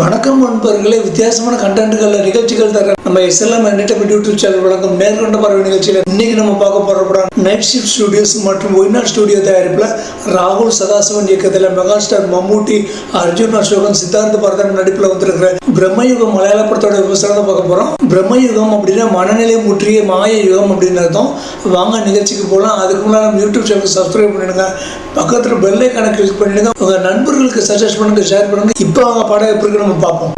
வணக்கம் நண்பர்களே, வித்தியாசமான கண்டென்ட்கள் நிகழ்ச்சிகள் தர நம்ம எஸ்எல்எம் என்டர்டைன்மெண்ட் யூடியூப் சேனல் வழங்கும் நேர்கொண்ட பார்வை நிகழ்ச்சியில் இன்னைக்கு நம்ம பார்க்க போற படம் நைட் ஷிஃப்ட் ஸ்டுடியோஸ் மற்றும் ஒய்நாட் ஸ்டுடியோ தயாரிப்பில் ராகுல் சதாசிவன் இயக்கத்தில் மெகா ஸ்டார் மம்மூட்டி, அர்ஜுன் அசோகன், சித்தார்த்த பரதன் நடிப்பில் வந்திருக்கிற பிரம்மயுகம் மலையாள படத்தோட விமர்சனத்தை பார்க்க போறோம். பிரம்மயுகம் அப்படின்னா மனநிலை முற்றிய மாய யுகம் அப்படின்னு அர்த்தம். வாங்க நிகழ்ச்சிக்கு போகலாம். அதுக்கு முன்னாடி நம்ம யூடியூப் சேனல் சப்ஸ்கிரைப் பண்ணிடுங்க, பக்கத்தில் பெல் ஐகானை கிளிக் பண்ணிடுங்க, உங்க நண்பர்களுக்கு சஜஸ்ட் பண்ணுங்க, ஷேர் பண்ணுங்க. இப்போ அவங்க படம் எப்படி இருக்கு நம்ம பார்ப்போம்.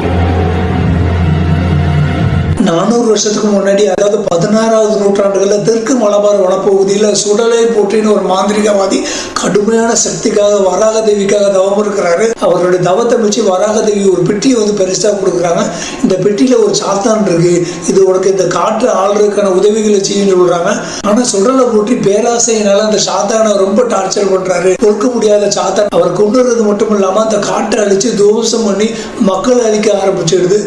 400 வருஷத்துக்கு முன்னாடி, அதாவது 16வது நூற்றாண்டுகளில் தெற்கு மலபார் வனப்பகுதியில் சுடலை போற்றின்னு ஒரு மாந்திரிகவாதி கடுமையான சக்திக்காக வராக தேவிக்காக தவம் இருக்கிறாரு. அவருடைய தவத்தை வச்சு வராக தேவி ஒரு பெட்டியை பெருசாக கொடுக்குறாங்க. இந்த பெட்டியில ஒரு சாத்தான் இருக்கு, இது உனக்கு இந்த காற்று ஆள்றதுக்கான உதவிகளை செய்யும் சொல்றாங்க. ஆனா சுடலை போற்றி பேராசையினால அந்த சாத்தானை ரொம்ப டார்ச்சர் பண்றாரு. பொறுக்க முடியாத சாத்தான் அவர் கொண்டு வர்றது மட்டும் இல்லாம அந்த காற்றை அழிச்சு தோசம் பண்ணி மக்களை அழிக்க ஆரம்பிச்சிடுது.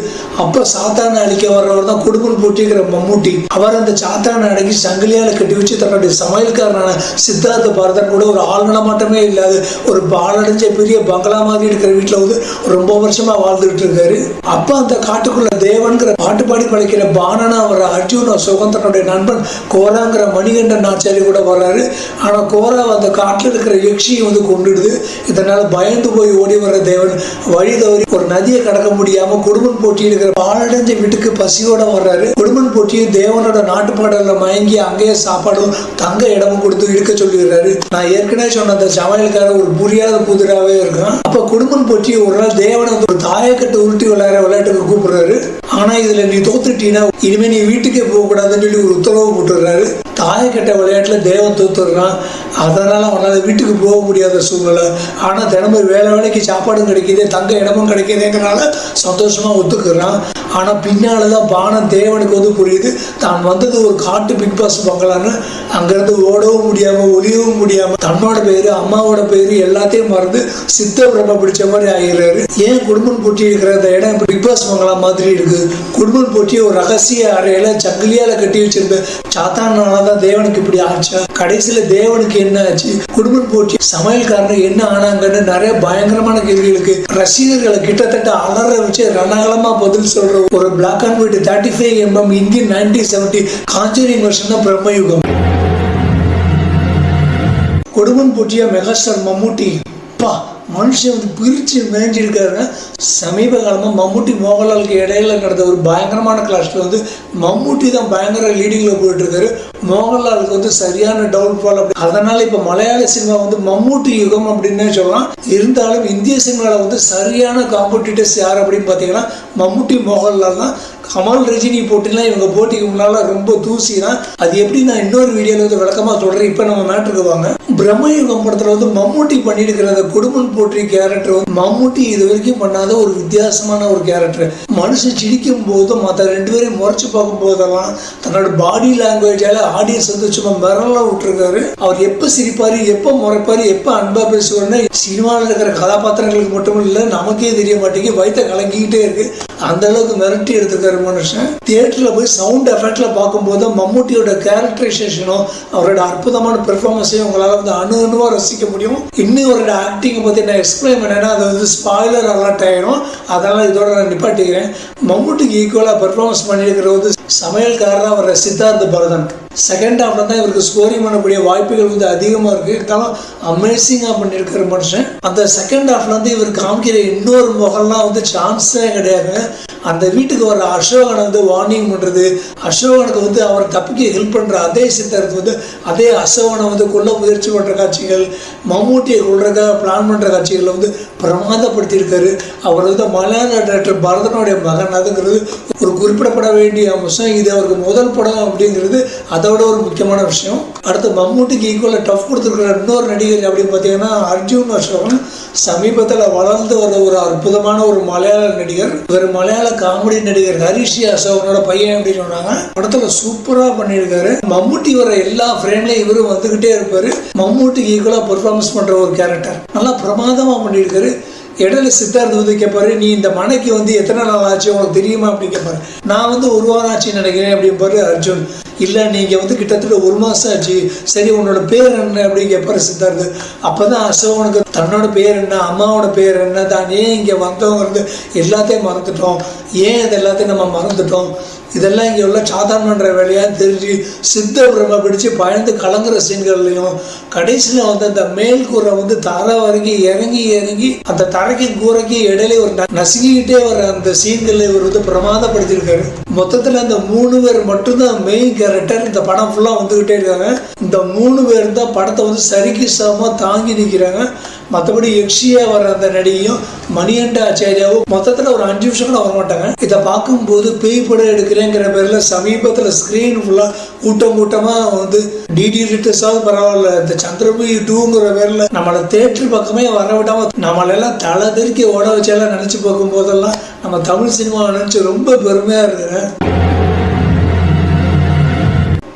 அப்ப சாத்தானை அழிக்க வர்றவர் தான் குடும்பம் போட்டிருக்கிற மம்மூட்டி. அவர் அந்த சாத்தானை அடங்கி சங்கிலியால கட்டி வச்சு தன்னுடைய சமையல்காரனான சித்தார்த்த பரதன் கூட ஒரு ஆழ்நலமாட்டமே இல்லாத ஒரு பாலடைஞ்ச பெரிய பங்களா மாதிரி இருக்கிற வீட்டுல ரொம்ப வருஷமா வாழ்ந்துட்டு இருக்காரு. அப்ப அந்த காட்டுக்குள்ள தேவன்கிற பாட்டு பாடி பழைக்கிற பானனா அவர் அர்ஜுன் அசோகன் தன்னுடைய நண்பன் கோராங்கிற மணிகண்டன் ஆச்சாரி கூட வர்றாரு. ஆனா கோரா அந்த காட்டுல இருக்கிற யக்ஷியை கொண்டுடுது. இதனால பயந்து போய் ஓடி வர்ற தேவன் வழி தவறி ஒரு நதியை கடக்க முடியாம குடும்பம் போட்டி இருக்கிற பாலடைஞ்ச வீட்டுக்கு பசியோட வர்றாரு. குடும்பம் போட்டியும் தேவனோட நாட்டுப்பாடல மயங்கி அங்கேயே சாப்பாடும் தங்க இடமும் கொடுத்து இருக்க சொல்லிடுறாரு. நான் ஏற்கனவே சொன்ன அந்த சமையல்கார ஒரு புரியாத புதிராவே இருக்கான். அப்ப குடும்பம் போட்டி ஒரு நாள் தேவனை ஒரு தாயக்கட்டை உருட்டி விளையாட்டுக்கு கூப்பிடுறாரு. ஆனா இதுல நீ தோத்துட்டீங்கன்னா இனிமே நீ வீட்டுக்கே போக கூடாதுன்னு சொல்லி ஒரு உத்தரவு போட்டுடுறாரு. தாயக்கட்ட விளையாட்டுல தேவன் தோத்துடுறான். அதனால அவனால வீட்டுக்கு போக முடியாத சூழ்நிலை. ஆனா தினமும் வேலைக்கு சாப்பாடும் கிடைக்கிது, தங்க இடமும் கிடைக்கிதுங்கிறனால சந்தோஷமா ஒத்துக்குறான். ஆனா பின்னாலதான் பானம் தேவனுக்கு புரியுது தான் வந்தது ஒரு காட்டு பிக் பாஸ் பங்களான்னு. அங்கிருந்து ஓடவும் முடியாம ஒளியவும் முடியாம தன்னோட பேரு அம்மாவோட பேரு எல்லாத்தையும் மறந்து சித்த பிரம்ம பிடிச்ச மாதிரி ஆகிறாரு. ஏன் குடும்பம் போட்டி இருக்கிற அந்த இடம் பிக் பாஸ் பங்களா மாதிரி இருக்கு? குடும்பம் போட்டி ஒரு ரகசிய அறையில சங்கிலியால கட்டி வச்சிருந்த சாத்தானாலதான் தேவனுக்கு இப்படி ஆச்சா? கடைசியில தேவனுக்கு என்ன ஆச்சு? குடும்பம் போட்டி சமையல்காரன் என்ன ஆனாங்கன்னு நிறைய பயங்கரமான கேள்விகளுக்கு ரசிகர்களை கிட்டத்தட்ட அலற வச்சு ரணகலமா பதில் சொல்ற ஒரு black and white 35mm Indian 1970 conjuring version தான் பிரம்மயுகம். குடும்பம் போட்டியா மெகாஸ்டார் மம்மூட்டி மனுஷன் பிரிச்சு மேஞ்சிருக்காருங்க. சமீப காலமா மம்மூட்டி மோகன்லாலுக்கு இடையில நடந்த ஒரு பயங்கரமான கிளாஷ்ல மம்மூட்டி தான் பயங்கர லீடிங்ல போயிட்டு இருக்காரு. மோகன்லாலுக்கு சரியான டவுன்ஃபால். அதனால இப்ப மலையாள சினிமா மம்மூட்டி யுகம் அப்படின்னு சொல்லலாம். இருந்தாலும் இந்திய சினிமால சரியான காம்படிட்டர்ஸ் யார் அப்படின்னு பாத்தீங்கன்னா மம்மூட்டி மோகன்லால் தான். கமல் ரஜினி போட்டிலாம் இவங்க போட்டிக்கு முன்னால ரொம்ப தூசி தான். அது எப்படி நான் இன்னொரு வீடியோல விளக்கமா சொல்றேன். இப்ப நம்ம மேட்ருக்கு வாங்க. பிரம்மயுகம் படத்துல மம்மூட்டி பண்ணிருக்கிற அந்த குடும்பம் போற்றி கேரக்டர் மம்மூட்டி இது வரைக்கும் பண்ணாத ஒரு வித்தியாசமான ஒரு கேரக்டர். மனுஷன் சிரிக்கும் போதும் மற்ற ரெண்டு பேரையும் முறைச்சு பார்க்கும் போதெல்லாம் தன்னோட பாடி லாங்குவேஜால ஆடியன்ஸ் சும்மா மிரள விட்டுருக்காரு. அவர் எப்ப சிரிப்பாரு, எப்ப முறைப்பாரு, எப்ப அன்பா பேசுவாருன்னு சினிமாவில் இருக்கிற கதாபாத்திரங்களுக்கு மட்டும் இல்ல நமக்கே தெரிய மாட்டேங்குது. வயிற்ற கலங்கிக்கிட்டே இருக்கு. அந்த அளவுக்கு மிரட்டி எடுத்துக்காரு மனுஷன். தியேட்டர்ல போய் சவுண்ட் எஃபெக்ட்ல பார்க்கும்போது மம்மூட்டியோட கேரக்டரைசேஷனும் அவரோட அற்புதமான பெர்ஃபார்மன்ஸையும் உங்களால அணுவா ரசிக்க முடியும். இன்னும் அவரோட ஆக்டிங்கை பத்தி நான் எக்ஸ்பிளைன் பண்ணேன்னா அது ஸ்பாயிலர் அலர்ட் ஆயிடும். அதனால இதோட நான் நிப்பாட்டிக்கிறேன். மம்மூட்டிக்கு ஈக்குவலா பெர்ஃபார்மன்ஸ் பண்ணியிருக்கிற சமையல்காரர் வர சித்தார்த்த பரதன். செகண்ட் ஹாஃப்ல தான் இவருக்கு ஸ்கோரிங் பண்ணக்கூடிய வாய்ப்புகள் அதிகமா இருக்கு. இருந்தாலும் அமேசிங்கா பண்ணியிருக்கிற மனுஷன். அந்த செகண்ட் ஹாஃப்ல இவர் காமிக்கிற இன்னொரு முகம்லாம் சான்ஸே கிடையாது. அந்த வீட்டுக்கு வர அசோகனை வார்னிங் பண்றது, அசோகனுக்கு அவர் தப்பிக்க ஹெல்ப் பண்ற அதே சித்தார்த்து அதே அசோகனை கொல்ல முயற்சி பண்ற காட்சிகள், மம்மூட்டியை கொள்றதுக்காக பிளான் பண்ற காட்சிகளை பிரமாதப்படுத்தி இருக்காரு. அவர் மலையாள டைரக்டர் பரதனுடைய மகன். அதுங்கிறது ஒரு குறிப்பிடப்பட வேண்டிய அம்சம். இது அவருக்கு முதல் படம் அப்படிங்கிறது அதோட ஒரு முக்கியமான விஷயம். அடுத்து மம்மூட்டிக்கு ஈக்குவலா டஃப் கொடுத்துருக்கிற இன்னொரு நடிகர் அப்படின்னு பார்த்தீங்கன்னா அர்ஜுன் அசோகன். சமீபத்தில் வளர்ந்து வர ஒரு அற்புதமான ஒரு மலையாள நடிகர். இவர் மலையாள காமெடி நடிகர் ஹரிஷி அசோகனோட பையன் அப்படின்னு சொன்னாங்க. படத்துல சூப்பரா பண்ணியிருக்காரு. மம்மூட்டி வர எல்லா ஃப்ரேம்லயும் இவரும் வந்துகிட்டே இருப்பாரு. மம்மூட்டிக்கு ஈக்குவலா பெர்ஃபார்மன்ஸ் பண்ற ஒரு கேரக்டர் நல்லா பிரமாதமா பண்ணியிருக்காரு. இடையில சித்தார்த்த வந்து கேட்பாரு, நீ இந்த மனைக்கு வந்து எத்தனை நாள் ஆச்சு உனக்கு தெரியுமா அப்படின்னு கேட்பாரு. நான் வந்து 1 வாரம் ஆச்சு நினைக்கிறேன் அப்படின்பாரு அர்ஜுன். இல்லை நீங்கள் வந்து கிட்டத்தட்ட 1 மாதம் ஆச்சு. சரி உன்னோட பேர் என்ன அப்படின்னு கேட்பாரு சித்தார்த்து. அப்போ தான் அசோகனுக்கு தன்னோட பேர் என்ன, அம்மாவோட பேர் என்ன, தான் ஏன் இங்கே வந்தவங்கிறது எல்லாத்தையும் மறந்துட்டோம், ஏன் இது எல்லாத்தையும் நம்ம மறந்துட்டோம், இதெல்லாம் இங்கே உள்ள சாதாரணன்ற வேலையாக தெரிஞ்சு சித்த பிரம்ம பிடிச்சு பயந்து கலங்குற சீன்கள்லையும் கடைசியில் வந்து அந்த மேல் கூரை வந்து தரை வரைக்கும் இறங்கி அந்த தரைக்கு கூரைக்கு இடையில ஒரு நசுங்கிக்கிட்டே வர அந்த சீன்களை இவர் வந்து பிரமாதப்படுத்தியிருக்காரு. மொத்தத்தில் அந்த 3 பேர் மட்டும்தான் மெயின் கேரக்டர். இந்த படம் ஃபுல்லாக வந்துக்கிட்டே இருக்காங்க. இந்த 3 பேர் தான் படத்தை வந்து சரிக்கு சமமாக தாங்கி நிற்கிறாங்க. மற்றபடி எக்ஷியா வர அந்த நடிகையும் மணிகண்ட ஆச்சாரியாவும் மொத்தத்தில் ஒரு 5 நிமிஷம் கூட வர மாட்டாங்க. இதை பார்க்கும்போது பேய் படம் எடுக்கிறேங்கிற பேரில் சமீபத்தில் ஸ்க்ரீன் ஃபுல்லாக கூட்டமாக வந்து டிடி ரிட்டர்ஸாவது பரவாயில்ல, இந்த சந்திரமுகி 2ங்கிற பேரில் நம்மளை தேட்டர் பக்கமே வர விடாமல் நம்மளெல்லாம் தலை தெறிக்க ஓட வச்செல்லாம் நினச்சி பார்க்கும் போதெல்லாம் நம்ம தமிழ் சினிமாவை நினச்சி ரொம்ப பெருமையாக இருக்குங்க.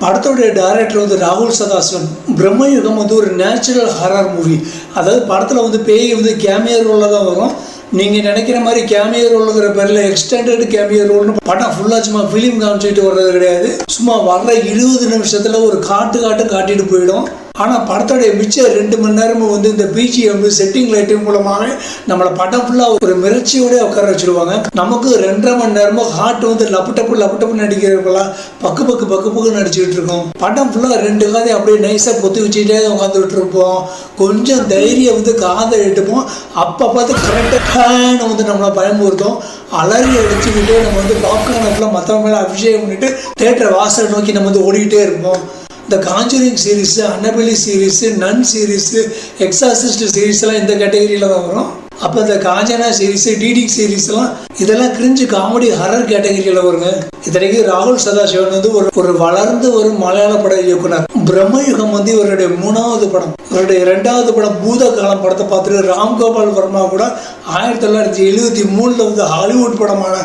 படத்தோடைய டைரக்டர் வந்து ராகுல் சதாசிவன். பிரம்மயுகம் வந்து ஒரு நேச்சுரல் ஹாரர் மூவி. அதாவது படத்தில் வந்து பேய் வந்து கேமியோ ரோலில் தான் வரும். நீங்கள் நினைக்கிற மாதிரி கேமியோ ரோலுங்கிற பேரில் எக்ஸ்டெண்டட் கேமியோ ரோல்னு படம் ஃபுல்லாக சும்மா ஃபிலிம் காமிச்சிட்டு வர்றது கிடையாது. சும்மா வர்ற 20 நிமிஷத்தில் ஒரு காட்டிட்டு போயிடும். ஆனால் படத்தோடைய மிச்சம் 2 மணி நேரமும் வந்து இந்த பிஜிஎம் செட்டிங் லைட்டிங் மூலமாக நம்மளை படம் ஃபுல்லாக ஒரு மிரட்சியோட உட்கார வச்சுருவாங்க. நமக்கு 2.5 மணி நேரமும் ஹார்ட் வந்து லப்பு நடிக்கிறவங்களாம் பக்கு நடிச்சுக்கிட்டு இருக்கோம். படம் ஃபுல்லாக 2 காதை அப்படியே நைஸாக பொத்தி வச்சுக்கிட்டே உட்காந்துக்கிட்டு இருப்போம். கொஞ்சம் தைரியம் வந்து காதை எடுப்போம். அப்போ பார்த்து கரெக்டாக வந்து நம்மளை பயமுறுத்தோம். அலறி அடிச்சுக்கிட்டே நம்ம வந்து பாப்கார்னை ஃபுல்லாக மற்றவங்க மேலே அபிஷேகம் பண்ணிட்டு தேட்டரை வாசலை நோக்கி நம்ம வந்து ஓடிக்கிட்டே இருப்போம். இந்த காஞ்சூரிங் சீரீஸ், அன்னபெலி சீரீஸ், நன் சீரீஸ், எக்ஸாசிஸ்ட் சீரீஸ்லாம் இந்த கேட்டகரியில் தான் வரும். அப்போ இந்த காஞ்சனா சீரீஸ், டிடி சீரீஸ்லாம் இதெல்லாம் கிரிஞ்சு காமெடி ஹரர் கேட்டகரியில் வருங்க. இத்தனைக்கு ராகுல் சதாசிவன் வந்து ஒரு வளர்ந்து ஒரு மலையாள பட இயக்குனர். பிரம்மயுகம் வந்து இவருடைய 3வது படம். இவருடைய 2வது படம் பூதகாலம் படத்தை பார்த்துட்டு ராம்கோபால் வர்மா கூட 1973 வந்து ஹாலிவுட் படமான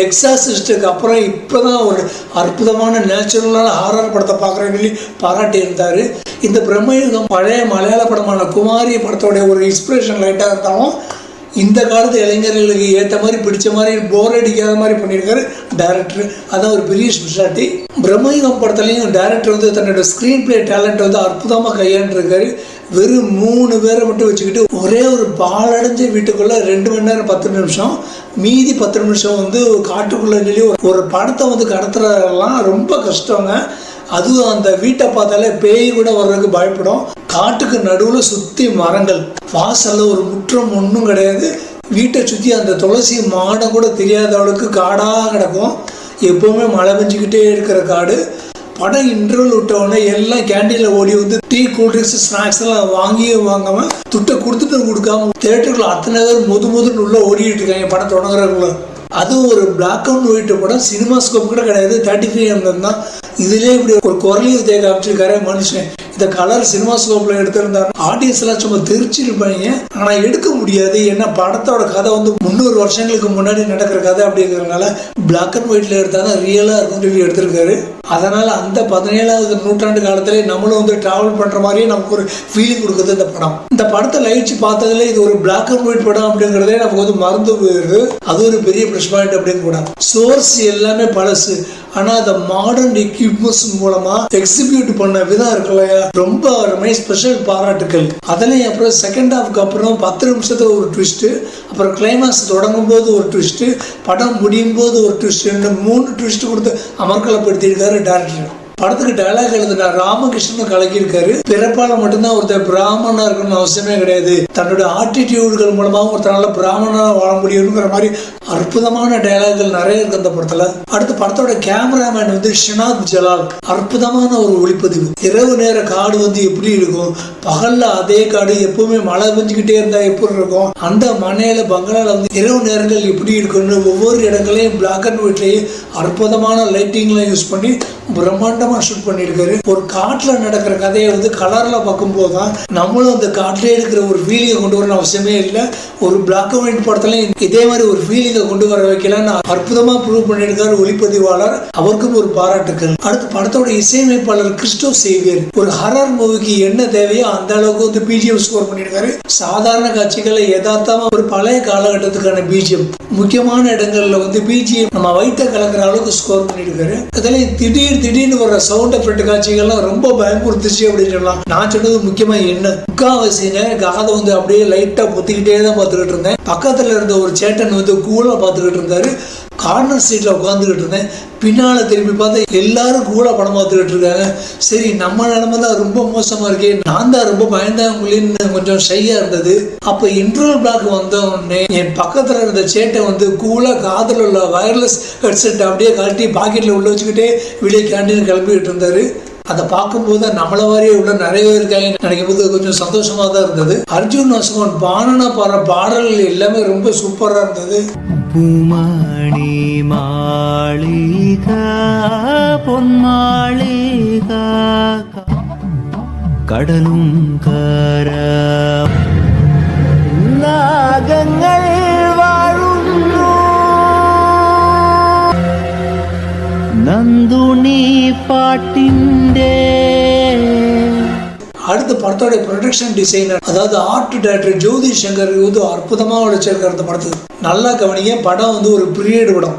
எக்ஸாசிஸ்டுக்கு அப்புறம் இப்போ தான் ஒரு அற்புதமான நேச்சுரலான ஹாரர் படத்தை பார்க்குறேன்னு சொல்லி பாராட்டி இருந்தார். இந்த பிரம்மயுகம் பழைய மலையாள படமான குமாரி படத்தோடைய ஒரு இன்ஸ்பிரேஷன் லைட்டாக இருந்தாலும் இந்த காலத்து இளைஞர்களுக்கு ஏற்ற மாதிரி பிடிச்ச மாதிரி போர் அடிக்காத மாதிரி பண்ணியிருக்காரு டைரக்டர். அதான் ஒரு பெரிய ஸ்பெஷாலிட்டி. பிரம்மயுகம் படத்துலையும் டைரக்டர் வந்து தன்னோட ஸ்க்ரீன் பிளே டேலண்ட் வந்து அற்புதமாக கையாண்டிருக்காரு. வெறும் 3 பேரை மட்டும் வச்சுக்கிட்டு ஒரே ஒரு பாலடைஞ்ச வீட்டுக்குள்ளே 2 மணி நேரம் 10 நிமிஷம், மீதி 10 நிமிஷம் வந்து காட்டுக்குள்ளே சொல்லி ஒரு படத்தை வந்து கடத்துறதெல்லாம் ரொம்ப கஷ்டங்க. அதுவும் அந்த வீட்டை பார்த்தாலே பேய் கூட வர்றதுக்கு பயப்படும். காட்டுக்கு நடுவில் சுற்றி மரங்கள், வாசலில் ஒரு முற்றம் ஒன்றும் கிடையாது. வீட்டை சுற்றி அந்த துளசி மாடம் கூட தெரியாத அளவுக்கு காடாக கிடக்கும். எப்போவுமே மழை பெஞ்சிக்கிட்டே இருக்கிற காடு. படம் இன்டர்வல் விட்டவுடனே எல்லாம் கேண்டீனில் ஓடி வந்து டீ, கூல்ட்ரிங்க்ஸ், ஸ்நாக்ஸ் எல்லாம் வாங்காமல் துட்டை கொடுக்காம தேட்டருக்குள்ள அத்தனை பேர் முதுன்னு உள்ள ஓடிட்டு இருக்காங்க படம் தொடங்குறவங்கள. அதுவும் ஒரு பிளாக் அண்ட் ஒயிட் படம், சினிமாஸ்கோப் கூட கிடையாது, 35 mm தான். இதுலேயே இப்படி ஒரு குரலையும் தேக்க அமைச்சிருக்காரு மனுஷன். இந்த கலர் சினிமாஸ்கோப்பில் எடுத்திருந்தாரு ஆடியன்ஸ் எல்லாம் சும்மா தெரிச்சிருப்பாங்க. ஆனால் எடுக்க முடியாது. ஏன்னா படத்தோட கதை வந்து 300 வருஷங்களுக்கு முன்னாடி நடக்கிற கதை அப்படிங்கிறதுனால பிளாக் அண்ட் ஒயிட்ல எடுத்தாதான் ரியலாக இருக்கும்னு சொல்லி எடுத்திருக்காரு. அதனால அந்த 17வது நூற்றாண்டு காலத்திலே நம்மளும் வந்து டிராவல் பண்ற மாதிரியே நமக்கு ஒரு ஃபீலிங் கொடுக்குது இந்த படம். இந்த படத்தை லைச்சு பார்த்ததுல இது ஒரு பிளாக் அண்ட் ஒயிட் படம் அப்படிங்கிறதே நமக்கு வந்து மறந்து போயிருக்கு. அது ஒரு பெரிய ப்ளஸ் பாயிண்ட் அப்படின்னு கூட. சோர்ஸ் எல்லாமே பழசு, ஆனால் அந்த மாடர்ன் எக்யூப்மெண்ட்ஸ் மூலமா எக்ஸிக்யூட் பண்ண விதம் இருக்குல்லையா, ரொம்ப அருமை, ஸ்பெஷல் பாராட்டுக்கள். அதுலேயும் அப்புறம் செகண்ட் ஹாஃப்க்கு அப்புறம் 10 நிமிஷத்துல ஒரு ட்விஸ்ட்டு, அப்புறம் கிளைமாக்ஸ் தொடங்கும் போது ஒரு ட்விஸ்ட்டு, படம் முடியும் போது ஒரு ட்விஸ்ட்டு, 3 ட்விஸ்ட் கொடுத்து அமர்க்கலப்படுத்தியிருக்காரு டைரக்டர். படத்துக்கு டைலாக் எழுதுனா ராமகிருஷ்ணன் கலக்கியிருக்காரு. பிறப்பால மட்டும்தான் ஒருத்தர் பிராமணா இருக்கணும்னு அவசியமே கிடையாது, தன்னோட ஆட்டிடியூடுகள் மூலமாகவும் ஒருத்தனால பிராமணா வாழ முடியுங்கிற மாதிரி அற்புதமான டைலாக்கள் நிறைய இருக்கு அந்த படத்துல. அடுத்து படத்தோட கேமராமேன் வந்து ஷினாத் ஜலால். அற்புதமான ஒரு ஒளிப்பதிவு. இரவு நேர காடு வந்து எப்படி இருக்கும், பகல்ல அதே காடு எப்பவுமே மழை பெஞ்சுக்கிட்டே இருந்தா எப்படி இருக்கும், அந்த மனையில பங்களால வந்து இரவு நேரங்கள் எப்படி இருக்குன்னு ஒவ்வொரு இடங்களையும் பிளாக் அண்ட் ஒயிட்லயும் அற்புதமான லைட்டிங்லாம் யூஸ் பண்ணி பிரம்மாண்டமா ஷூட் பண்ணியிருக்காரு. ஒரு காட்டுல நடக்கிற கதையை வந்து கலர்ல பார்க்கும்போது தான் நம்மளும் அந்த காட்டிலே இருக்கிற ஒரு ஃபீலிங்கை கொண்டு வரணும் அவசியமே இல்லை. ஒரு பிளாக் அண்ட் ஒயிட் படத்துல இதே மாதிரி ஒரு ஃபீலிங்கை அதை கொண்டு வர வைக்கலான்னு அற்புதமா ப்ரூவ் பண்ணியிருக்காரு ஒளிப்பதிவாளர். அவருக்கும் ஒரு பாராட்டுக்கள். அடுத்து படத்தோட இசையமைப்பாளர் கிறிஸ்டோப் சேவியர். ஒரு ஹரர் மூவிக்கு என்ன தேவையோ அந்த அளவுக்கு வந்து பிஜிஎம் ஸ்கோர் பண்ணியிருக்காரு. சாதாரண காட்சிகளை யதார்த்தமா ஒரு பழைய காலகட்டத்துக்கான பிஜிஎம், முக்கியமான இடங்கள்ல வந்து பிஜிஎம் நம்ம வயிற்ற கலக்கிற அளவுக்கு ஸ்கோர் பண்ணியிருக்காரு. அதுல திடீர்னு வர சவுண்ட் எஃபெக்ட் காட்சிகள்லாம் ரொம்ப பயமுறுத்துச்சு அப்படின்னு சொல்லலாம். நான் சொன்னது முக்கியமா என்ன முக்காவாசிங்க காதை வந்து அப்படியே லைட்டா பொத்திக்கிட்டே தான் பார்த்துக்கிட்டு இருந்தேன். பக்கத்துல இருந்த ஒரு சேட்டன் வந்து கூலா பார்த்துக்கிட்டு இருந்தாரு. கார்னர் சீட்ல உட்காந்துக்கிட்டு இருந்தேன். பின்னால திரும்பி பார்த்தா எல்லாரும் கூலா படம் பார்த்துக்கிட்டு இருக்காங்க. சரி, நம்ம நிலைமை தான் ரொம்ப மோசமா இருக்கே, நான் தான் ரொம்ப பயந்தாங்குளின்னு கொஞ்சம் ஷையா இருந்தது. அப்ப இன்டர்வல் பிளாக் வந்த உடனே என் பக்கத்துல இருந்த சேட்டை வந்து கூலா காதில் உள்ள வயர்லெஸ் ஹெட்செட் அப்படியே கழட்டி பாக்கெட்ல உள்ள வச்சுக்கிட்டே வெளியே கேண்டீன் கிளம்பிக்கிட்டு இருந்தாரு. அதை பார்க்கும்போது நம்மள மாதிரியே உள்ள நிறைய பேர் இருக்காங்க நினைக்கும் போது கொஞ்சம் சந்தோஷமா தான் இருந்தது. அர்ஜுன் அசோகன் பாடன பாடல்கள் எல்லாமே ரொம்ப சூப்பரா இருந்தது. பூமணி மாளிகா பொன்மாளிகா கடலும் கர நாகங்கள் வாழும் நந்துனி பாட்டிண்டே. அடுத்த படத்தோட ப்ரொடக்ஷன் டிசைனர், அதாவது ஆர்ட் டைரக்டர் ஜோதி சங்கர் வந்து அற்புதமா உழைச்சிருக்காரு இந்த படத்துக்கு. நல்லா கவனிங்க, படம் வந்து ஒரு பீரியட் படம்.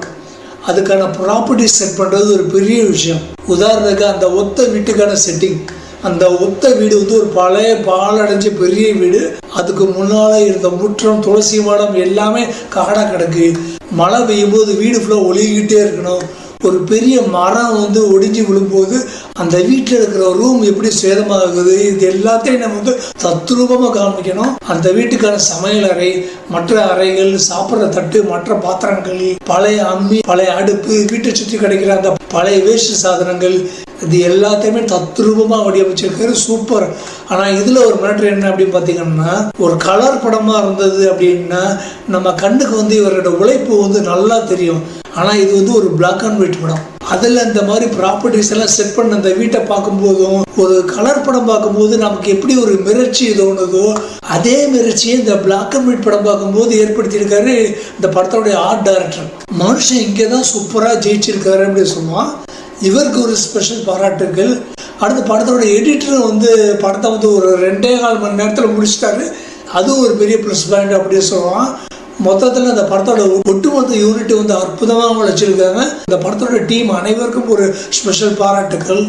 அதுக்கான ப்ராப்பர்ட்டி செட் பண்றது ஒரு பெரிய விஷயம். உதாரணத்துக்கு அந்த ஒத்த வீட்டுக்கான செட்டிங், அந்த ஒத்த வீடு வந்து ஒரு பழைய பாலடைஞ்ச பெரிய வீடு. அதுக்கு முன்னால இருந்த முற்றம், துளசி மாடம் எல்லாமே காடா கிடக்கு. மழை பெய்யும் போது வீடு ஃபுல்லாக ஒழுகிக்கிட்டே இருக்கணும். ஒரு பெரிய மரம் வந்து ஒடிஞ்சு விழும்போது அந்த வீட்டில் இருக்கிற ரூம் எப்படி சேதமாகுது, இது எல்லாத்தையும் நம்ம வந்து தத்ரூபமாக காமிக்கணும். அந்த வீட்டுக்கான சமையல் அறை, மற்ற அறைகள், சாப்பிட்ற தட்டு, மற்ற பாத்திரங்கள், பழைய அம்மி, பழைய அடுப்பு, வீட்டை சுற்றி கிடைக்கிற அந்த பழைய வேஸ்ட் சாதனங்கள், இது எல்லாத்தையுமே தத்ரூபமாக வடிவமைச்சிருக்காரு. சூப்பர். ஆனால் இதில் ஒரு மேட்ரு என்ன அப்படின்னு பார்த்தீங்கன்னா, ஒரு கலர் படமாக இருந்தது அப்படின்னா நம்ம கண்ணுக்கு வந்து இவரோட உழைப்பு வந்து நல்லா தெரியும். ஆனால் இது வந்து ஒரு பிளாக் அண்ட் ஒயிட் படம். அதில் இந்த மாதிரி ப்ராப்பர்ட்டிஸ் எல்லாம் செட் பண்ண அந்த வீட்டை பார்க்கும்போதும் ஒரு கலர் படம் பார்க்கும்போது நமக்கு எப்படி ஒரு மிரட்சி தோணுதோ அதே மிரட்சியை இந்த பிளாக் அண்ட் ஒயிட் படம் பார்க்கும்போது ஏற்படுத்தியிருக்காரு இந்த படத்தோடைய ஆர்ட் டைரக்டர். மனுஷன் இங்கே தான் சூப்பராக ஜெயிச்சிருக்காரு அப்படின்னு சொல்லுவான். இவருக்கு ஒரு ஸ்பெஷல் பாராட்டுகள். அடுத்த படத்தோட எடிட்டர் வந்து படத்தை வந்து ஒரு 2.25 மணி நேரத்தில் முடிச்சிட்டாரு. அதுவும் ஒரு பெரிய ப்ளஸ் பாயிண்ட் அப்படின்னு சொல்லுவான். மொத்தத்தில் இந்த படத்தோட ஒட்டுமொத்த யூனிட் வந்து அற்புதமாக உழைச்சிருக்காங்க. இந்த படத்தோட டீம் அனைவருக்கும் ஒரு ஸ்பெஷல் பாராட்டுகள்.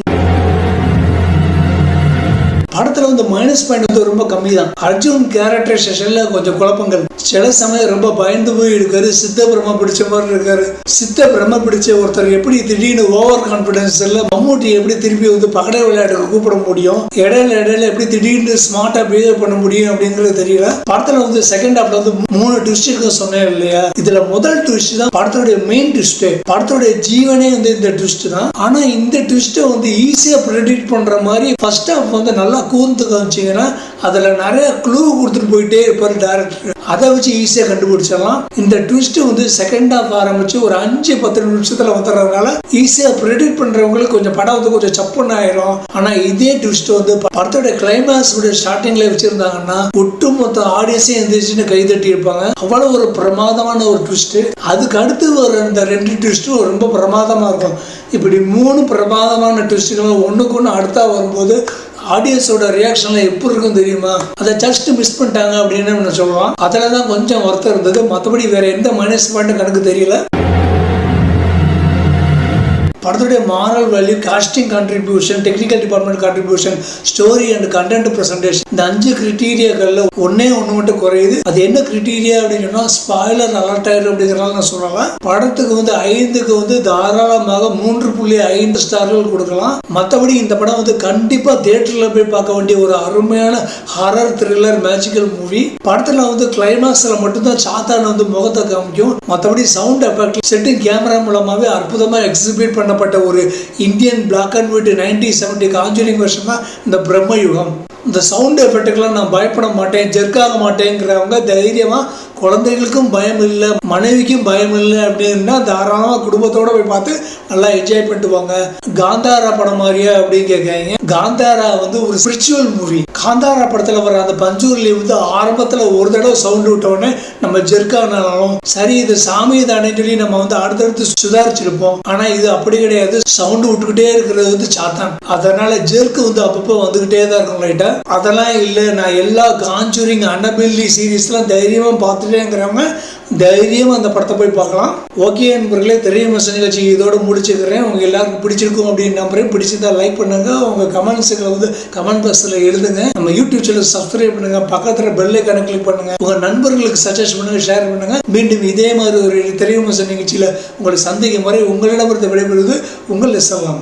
படத்துல வந்து மைனஸ் பாயிண்ட் வந்து ரொம்ப கம்மி தான். அர்ஜுன் கேரக்டரைசேஷன்ல கொஞ்சம் குழப்பங்கள், சில சமயம் ரொம்ப பயந்து போய் இருக்காரு. சித்த பிரம்ம பிடிச்ச மாதிரி இருக்காரு. சித்த பிரம்ம பிடிச்ச ஒருத்தர் எப்படி திடீர்னு ஓவர் கான்பிடன்ஸ் இல்ல மம்மூட்டி எப்படி திருப்பி வந்து பகடை விளையாட்டுக்கு கூப்பிட முடியும், இடையில எப்படி திடீர்னு ஸ்மார்ட்டா பிஹேவ் பண்ண முடியும் அப்படிங்கிறது தெரியல. படத்துல வந்து செகண்ட் ஹாஃப்ல வந்து 3 ட்விஸ்ட் சொன்னேன் இல்லையா, இதுல முதல் ட்விஸ்ட் தான் படத்தோட மெயின் ட்விஸ்ட். படத்தோட ஜீவனே வந்து இந்த ட்விஸ்ட் தான். ஆனா இந்த ட்விஸ்ட்டை வந்து ஈஸியா ப்ரெடிக்ட் பண்ற மாதிரி ஃபர்ஸ்ட் ஹாஃப் வந்து நல்லா கூர்ந்து காமிச்சிங்கன்னா அதுல நிறைய க்ளூ கொடுத்துட்டு போயிட்டே இருப்பார் டைரக்டர். அதை வச்சு ஈஸியாக கண்டுபிடிச்சிடலாம். இந்த ட்விஸ்ட் வந்து செகண்ட் ஹாஃப் ஆரம்பிச்சு ஒரு 5-10 நிமிஷத்துல வந்துடுறதுனால ஈஸியாக ப்ரெடிக்ட் பண்றவங்களுக்கு கொஞ்சம் படம் வந்து கொஞ்சம் சப்புன்னு ஆயிரும். ஆனா இதே ட்விஸ்ட் வந்து படத்தோட கிளைமேக்ஸ் ஸ்டார்டிங்ல வச்சிருந்தாங்கன்னா ஒட்டுமொத்த ஆடியன்ஸே எந்திரிச்சுன்னு கைதட்டி இருப்பாங்க. அவ்வளவு ஒரு பிரமாதமான ஒரு ட்விஸ்ட். அதுக்கு அடுத்து ஒரு இந்த 2 ட்விஸ்ட்டும் ரொம்ப பிரமாதமா இருக்கும். இப்படி 3 பிரமாதமான ட்விஸ்ட்டுகளும் ஒண்ணுக்கு ஒன்று அடுத்தா வரும்போது ஆடியன்ஸோட ரியாக்ஷன்லாம் எப்படி இருக்கும் தெரியுமா? அதை ஜஸ்ட் மிஸ் பண்ணிட்டாங்க அப்படின்னு சொல்லுவான். அதில் தான் கொஞ்சம் வருத்தம் இருந்தது. மற்றபடி வேற எந்த மைனஸ் பாயிண்ட் கணக்கு தெரியல. படத்துடைய moral value, casting contribution, technical department contribution, story and content presentation, இந்த 5 கிரிட்டீரியாக்கள்ல ஒன்னே ஒன்று மட்டும் குறையுது. அது என்ன கிரிட்டீரியா அப்படின்னு சொன்னா ஸ்பாய்லர் அலர்ட் ஆயிரும் அப்படிங்கிறனால நான் சொல்றேன். படத்துக்கு வந்து 5க்கு வந்து தாராளமாக 3.5 ஸ்டார்கள் கொடுக்கலாம். மற்றபடி இந்த படம் வந்து கண்டிப்பா தியேட்டர்ல போய் பார்க்க வேண்டிய ஒரு அருமையான ஹாரர் த்ரில்லர் மேஜிக்கல் மூவி. படத்துல வந்து கிளைமாக்ஸ்ல மட்டும்தான் சாத்தான் வந்து முகத்தை காமிக்கும். மற்றபடி சவுண்ட் எஃபெக்ட், செட்டிங், கேமரா மூலமாவே அற்புதமா எக்ஸிபிட் பண்ண ஒரு Indian black and white 1970 conjuring version தான் இந்த பிரம்ம யுகம். இந்த சவுண்ட் எஃபெக்ட்டுக்கெல்லாம் நான் பயப்பட மாட்டேன், ஜெர்க்காக மாட்டேங்கிறவங்க தைரியமா குழந்தைகளுக்கும் பயம் இல்லை, மனைவிக்கும் பயம் இல்லை அப்படின்னா தாராளமாக குடும்பத்தோட போய் பார்த்து நல்லா என்ஜாய் பண்ணிட்டு வாங்க. காந்தாரா படம் மாதிரியா அப்படின்னு கேட்காங்க. காந்தாரா வந்து ஒரு ஸ்பிரிச்சுவல் மூவி. காந்தாரா படத்துல வர அந்த பஞ்சூர்லி வந்து ஆரம்பத்துல ஒரு தடவை சவுண்ட் விட்டோடனே நம்ம ஜெர்க்கானாலும் சரி இது சாமி தானே சொல்லி நம்ம வந்து அடுத்தடுத்து சுதாரிச்சிருப்போம். ஆனா இது அப்படி கிடையாது. சவுண்ட் விட்டுக்கிட்டே இருக்கிறது வந்து சாத்தான். அதனால ஜெர்க்கு வந்து அப்பப்போ வந்துகிட்டே தான் இருக்கும் லைட்டா. அதெல்லாம் இல்லை, நான் எல்லா காஞ்சூரிங் அன்னபில்லி சீரீஸ்லாம் தைரியமா பார்த்துட்டேங்கிறவங்க தைரியமா அந்த படத்தை போய் பார்க்கலாம். ஓகே நண்பர்களே, தெரியும் நிகழ்ச்சி இதோட முடிச்சுக்கிறேன். உங்க எல்லாருக்கும் பிடிச்சிருக்கும் அப்படின்னு நம்புறேன். பிடிச்சிருந்தா லைக் பண்ணுங்க, உங்க கமெண்ட்ஸுகளை வந்து கமெண்ட் பாக்ஸ்ல எழுதுங்க. நம்ம யூடியூப் சேனல் சப்ஸ்கிரைப் பண்ணுங்க, பக்கத்துல பெல் ஐகானை கிளிக் பண்ணுங்க, உங்க நண்பர்களுக்கு சஜஸ்ட் பண்ணுங்க, ஷேர் பண்ணுங்க. மீண்டும் இதே மாதிரி ஒரு தெரியும் நிகழ்ச்சியில உங்களை சந்திக்கும் வரை உங்களிடமிருந்து விடைபெறுவது உங்கள் எஸ்எல்லாம்.